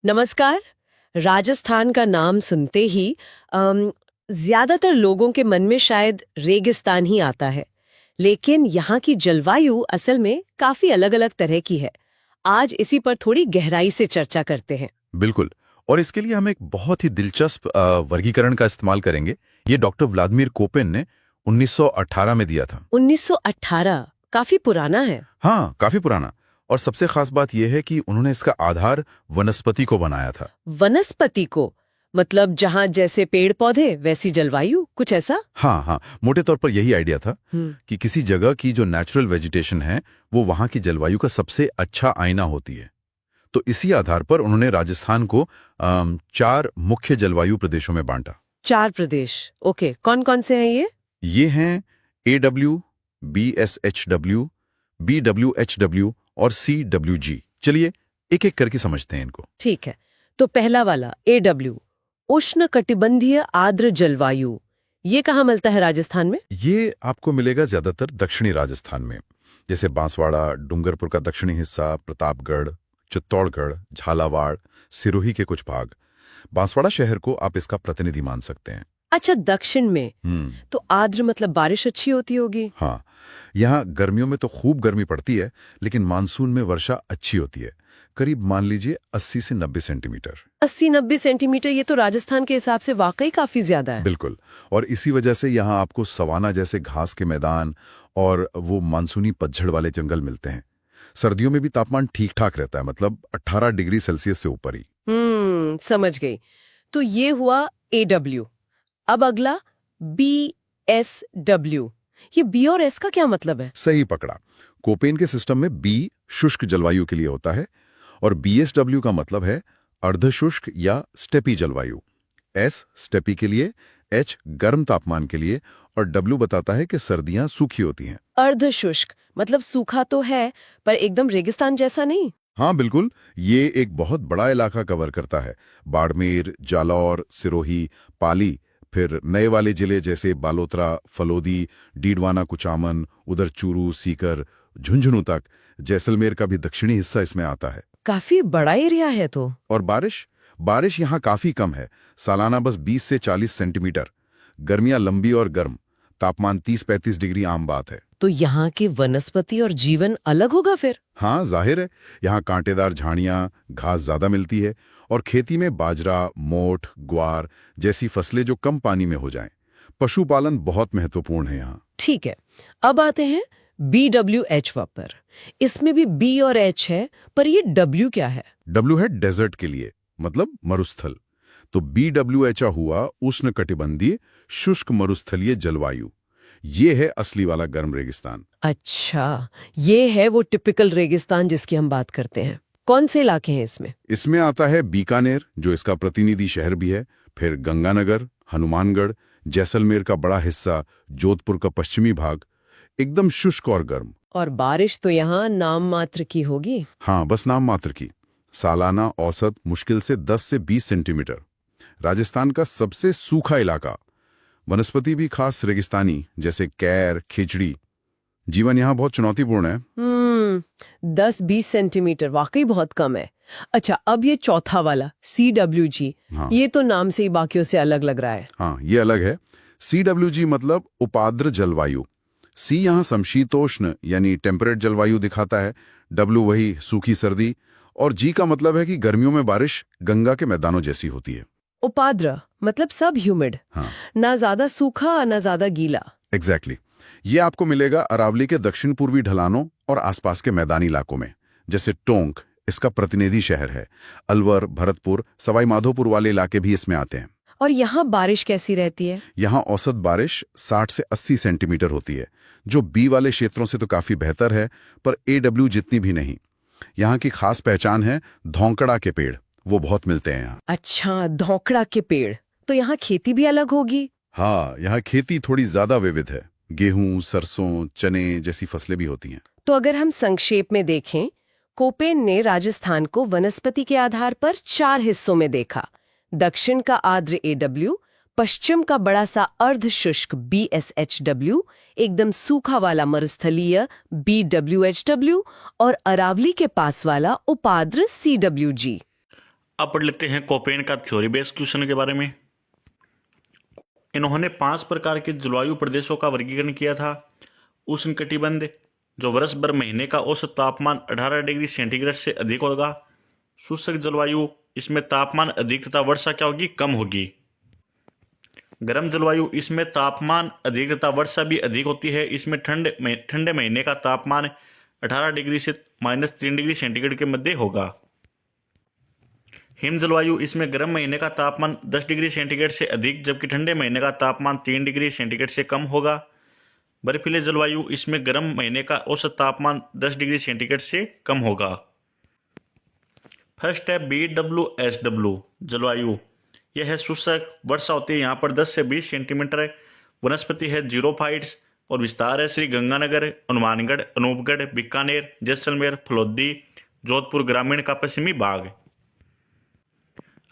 नमस्कार। राजस्थान का नाम सुनते ही ज्यादातर लोगों के मन में शायद रेगिस्तान ही आता है, लेकिन यहाँ की जलवायु असल में काफी अलग-अलग तरह की है। आज इसी पर थोड़ी गहराई से चर्चा करते हैं। बिल्कुल। और इसके लिए हम एक बहुत ही दिलचस्प वर्गीकरण का इस्तेमाल करेंगे। ये डॉक्टर व्लादिमीर कोपेन ने 1918 में दिया था। 1918 काफी पुराना है। हाँ, काफी पुराना। और सबसे खास बात यह है कि उन्होंने इसका आधार वनस्पति को बनाया था। वनस्पति को मतलब जहाँ जैसे पेड़ पौधे वैसी जलवायु, कुछ ऐसा? हाँ हाँ, मोटे तौर पर यही आइडिया था हम्म, कि किसी जगह की जो नेचुरल वेजिटेशन है वो वहाँ की जलवायु का सबसे अच्छा आईना होती है। तो इसी आधार पर उन्होंने राजस्थान को 4 मुख्य जलवायु प्रदेशों में बांटा। 4 प्रदेश। ओके, कौन कौन से हैं ये? ये हैं AW, BSHW, BWHW और CWG। चलिए एक एक करके समझते हैं इनको। ठीक है, तो पहला वाला AW, उष्ण कटिबंधीय आर्द्र जलवायु, ये कहाँ मिलता है राजस्थान में? ये आपको मिलेगा ज्यादातर दक्षिणी राजस्थान में, जैसे बांसवाड़ा, डूंगरपुर का दक्षिणी हिस्सा, प्रतापगढ़, चित्तौड़गढ़, झालावाड़, सिरोही के कुछ भाग। बांसवाड़ा शहर को आप इसका प्रतिनिधि मान सकते हैं। अच्छा, दक्षिण में। तो आर्द्र मतलब बारिश अच्छी होती होगी। हाँ, यहाँ गर्मियों में तो खूब गर्मी पड़ती है, लेकिन मानसून में वर्षा अच्छी होती है। करीब मान लीजिए 80 से 90 सेंटीमीटर। 80-90 सेंटीमीटर, ये तो राजस्थान के हिसाब से वाकई काफी ज्यादा है। बिल्कुल। और इसी वजह से यहाँ आपको सवाना जैसे घास के मैदान और वो मानसूनी पतझड़ वाले जंगल मिलते हैं। सर्दियों में भी तापमान ठीक ठाक रहता है, मतलब 18 डिग्री सेल्सियस से ऊपर ही। समझ गई। तो ये हुआ AW। अब अगला BSW। ये B और S का क्या मतलब है? सही पकड़ा। कोपेन के सिस्टम में बी शुष्क जलवायु के लिए होता है और BSW का मतलब है अर्धशुष्क या स्टेपी जलवायु। S स्टेपी के लिए, H गर्म तापमान के लिए और W बताता है कि सर्दियां सूखी होती हैं। अर्धशुष्क मतलब सूखा तो है, पर एकदम रेगिस्तान जैसा नहीं। हाँ बिल्कुल, ये एक बहुत बड़ा इलाका कवर करता है। बाड़मेर, जालौर, सिरोही, पाली, फिर नए वाले जिले जैसे बालोतरा, फलोदी, डीडवाना, कुचामन, उधर चूरू, सीकर, झुंझुनू तक। जैसलमेर का भी दक्षिणी हिस्सा इसमें आता है। काफी बड़ा एरिया है तो। और बारिश यहाँ काफी कम है, सालाना बस 20 से 40 सेंटीमीटर। गर्मियां लंबी और गर्म, तापमान 30-35 डिग्री आम बात है। तो यहाँ की वनस्पति और जीवन अलग होगा फिर? हाँ जाहिर है, यहाँ कांटेदार झाड़ियां, घास ज्यादा मिलती है और खेती में बाजरा, मोठ, ग्वार जैसी फसलें जो कम पानी में हो जाएं। पशुपालन बहुत महत्वपूर्ण है यहाँ। ठीक है, अब आते हैं BWH पर। इसमें भी B और H है, पर ये W क्या है? W है डेजर्ट के लिए, मतलब मरुस्थल। तो BWH हुआ उष्ण कटिबंधीय शुष्क मरुस्थलीय जलवायु। ये है असली वाला गर्म रेगिस्तान। अच्छा, ये है वो टिपिकल रेगिस्तान जिसकी हम बात करते हैं। कौन से इलाके हैं इसमें? इसमें आता है बीकानेर, जो इसका प्रतिनिधि शहर भी है, फिर गंगानगर, हनुमानगढ़, जैसलमेर का बड़ा हिस्सा, जोधपुर का पश्चिमी भाग, एकदम शुष्क और गर्म। और बारिश तो यहाँ नाम मात्र की होगी। हाँ, बस नाम मात्र की। सालाना औसत मुश्किल से 10 से 20 सेंटीमीटर। राजस्थान का सबसे सूखा इलाका। वनस्पति भी खास रेगिस्तानी, जैसे कैर, खिचड़ी। जीवन यहाँ बहुत चुनौतीपूर्ण है। 10-20 सेंटीमीटर वाकई बहुत कम है। अच्छा, अब ये चौथा वाला CWG। हाँ। ये तो नाम से ही बाकियों से अलग लग रहा है। हाँ, ये अलग है। CWG मतलब उपाद्र जलवायु। C यहाँ समशीतोष्ण यानी टेम्परेट जलवायु दिखाता है, W वही सूखी सर्दी, और G का मतलब है कि गर्मियों में बारिश गंगा के मैदानों जैसी होती है। उपाद्र मतलब सब ह्यूमिड। हाँ, ना ज्यादा सूखा ना ज्यादा गीला। एग्जैक्टली। ये आपको मिलेगा अरावली के दक्षिण पूर्वी ढलानों और आसपास के मैदानी इलाकों में, जैसे टोंक इसका प्रतिनिधि शहर है। अलवर, भरतपुर, सवाई माधोपुर वाले इलाके भी इसमें आते हैं। और यहाँ बारिश कैसी रहती है? यहाँ औसत बारिश 60 से 80 सेंटीमीटर होती है, जो B वाले क्षेत्रों से तो काफी बेहतर है, पर AW जितनी भी नहीं। यहाँ की खास पहचान है धौंकड़ा के पेड़, वो बहुत मिलते हैं यहाँ। अच्छा, धौंकड़ा के पेड़। तो यहाँ खेती भी अलग होगी? हाँ, यहाँ खेती थोड़ी ज्यादा विविध है। गेहूं, सरसों, चने जैसी फसलें भी होती हैं। तो अगर हम संक्षेप में देखें, कोपेन ने राजस्थान को वनस्पति के आधार पर 4 हिस्सों में देखा। दक्षिण का आर्द्र AW, पश्चिम का बड़ा सा अर्धशुष्क BSHW, एकदम सूखा वाला मरुस्थलीय BWHW और अरावली के पास वाला उपाद्र CWG। अब पढ़ लेते हैं कोपेन का थ्योरी बेस्ड क्वेश्चन के बारे में। इन्होंने 5 प्रकार के जलवायु प्रदेशों का वर्गीकरण किया था। उष्णकटिबंध, जो वर्ष भर महीने का औसत तापमान 18 डिग्री सेंटीग्रेड से अधिक होगा। शुष्क जलवायु, इसमें तापमान अधिक तथा वर्षा क्या होगी, कम होगी। गर्म जलवायु, इसमें तापमान अधिक तथा वर्षा भी अधिक होती है। इसमें ठंडे महीने का तापमान 18 डिग्री से -3 डिग्री सेंटीग्रेड के मध्य होगा। हिम जलवायु, इसमें गर्म महीने का तापमान 10 डिग्री सेंटीग्रेड से अधिक, जबकि ठंडे महीने का तापमान 3 डिग्री सेंटीग्रेड से कम होगा। बर्फीले जलवायु, इसमें गर्म महीने का औसत तापमान 10 डिग्री सेंटीग्रेड से कम होगा। फर्स्ट है BWSW जलवायु। यह है शुष्क, वर्षा होती है यहाँ पर 10 से 20 सेंटीमीटर। वनस्पति है जीरोफाइट्स और विस्तार है श्री गंगानगर, हनुमानगढ़, अनूपगढ़, बीकानेर, जैसलमेर, फलोदी, जोधपुर ग्रामीण का पश्चिमी भाग।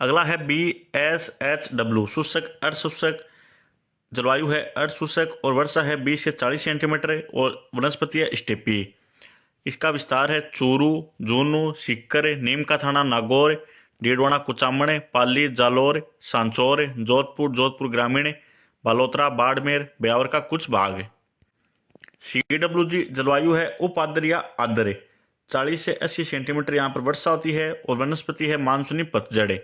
अगला है BSHW शुष्क, अर्धशुष्क जलवायु है, अर्धशुष्क और वर्षा है 20 से 40 सेंटीमीटर और वनस्पति है स्टेपी। इसका विस्तार है चूरू, जूनू, सीकर, नीम का थाना, नागौर, डीडवाना, कुचामण, पाली, जालोर, सांचौर, जोधपुर ग्रामीण, बालोतरा, बाड़मेर, ब्यावर का कुछ भाग। CWG जलवायु है उप आर्द्र या आर्द्र, 40 से 80 सेंटीमीटर यहाँ पर वर्षा होती है और वनस्पति है मानसूनी पतझड़।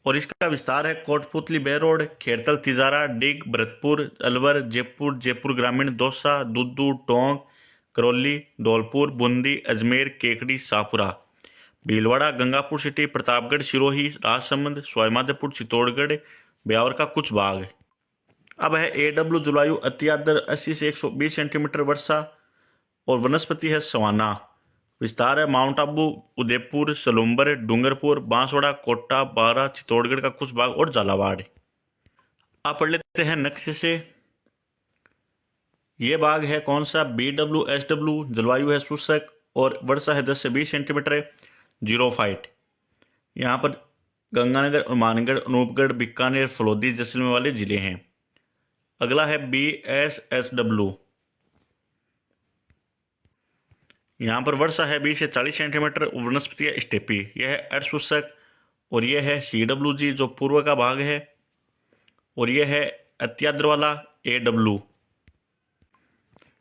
और इसका विस्तार है कोटपुतली, बेरोड, खेरतल, तिजारा, डिग, भरतपुर, अलवर, जयपुर ग्रामीण, दौसा, दुद्दू, टोंक, करौली, धौलपुर, बूंदी, अजमेर, केकड़ी, शाहपुरा, भीलवाड़ा, गंगापुर सिटी, प्रतापगढ़, सिरोही, राजसमंद, सवाईमाधोपुर, चित्तौड़गढ़, ब्यावर का कुछ भाग। अब है AW जलवायु, अति आर्द्र, 80 से 120 सेंटीमीटर वर्षा और वनस्पति है सवाना। विस्तार है माउंट आबू, उदयपुर, सलूम्बर, डूंगरपुर, बांसवाड़ा, कोटा, बारा, चित्तौड़गढ़ का कुछ भाग और झालावाड़। आप पढ़ लेते हैं नक्शे से। ये भाग है कौन सा, BWSW जलवायु है शुष्क और वर्षा है 10 से 20 सेंटीमीटर, जीरोफाइट। यहाँ पर गंगानगर, हनुमानगढ़, अनूपगढ़, बीकानेर, फलोदी, जैसलमेर वाले जिले हैं। अगला है BSHW। यहाँ पर वर्षा है 20 से 40 सेंटीमीटर, वनस्पति है स्टेपी। यह है अर्धशुष्क। और यह है CWG जो पूर्व का भाग है, और यह है अत्याद्र वाला AW।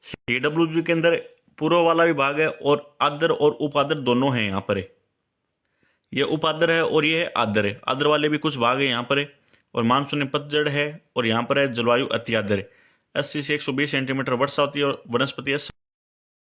CWG के अंदर पूर्व वाला भी भाग है और आर्द्र और उपाद्र दोनों हैं यहाँ पर। यह उपाद्र है और यह है आर्द्र है। आर्द्र वाले भी कुछ भाग है यहाँ पर। और मानसूनी पतझड़ है और यहाँ पर है जलवायु अति आर्द्र, 80 से 120 सेंटीमीटर वर्षा होती है और वनस्पति है